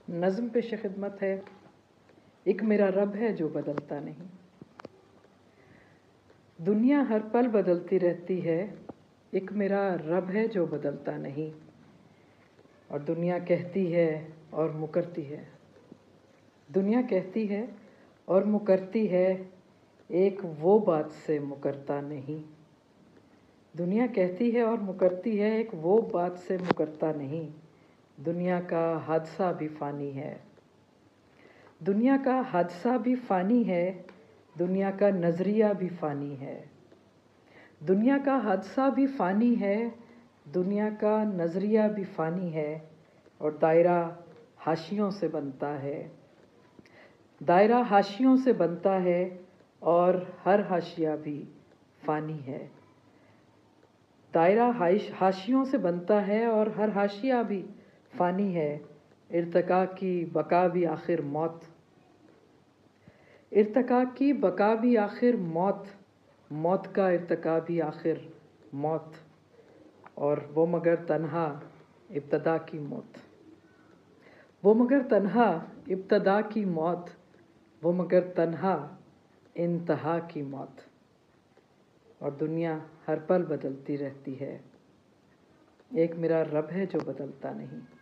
نظم پیش خدمت ہے، ایک میرا رب ہے جو بدلتا نہیں۔ دنیا ہر پل بدلتی رہتی ہے، ایک میرا رب ہے جو بدلتا نہیں۔ اور دنیا کہتی ہے اور مکرتی ہے، دنیا کہتی ہے اور مکرتی ہے، ایک وہ بات سے مکرتا نہیں۔ دنیا کہتی ہے اور مکرتی ہے، ایک وہ بات سے مکرتا نہیں۔ دنیا کا حادثہ بھی فانی ہے، دنیا کا حادثہ بھی فانی ہے، دنیا کا نظریہ بھی فانی ہے۔ دنیا کا حادثہ بھی فانی ہے، دنیا کا نظریہ بھی فانی ہے، اور دائرہ حاشیوں سے بنتا ہے۔ دائرہ حاشیوں سے بنتا ہے اور ہر حاشیہ بھی فانی ہے۔ دائرہ حاشیوں سے بنتا ہے اور ہر حاشیہ بھی فانی ہے۔ ارتقاء کی بقا بھی آخر موت، ارتقاء کی بقا بھی آخر موت، موت کا ارتقاء بھی آخر موت، اور وہ مگر تنہا ابتدا کی موت۔ وہ مگر تنہا ابتدا کی موت، وہ مگر تنہا انتہا کی موت۔ اور دنیا ہر پل بدلتی رہتی ہے، ایک میرا رب ہے جو بدلتا نہیں۔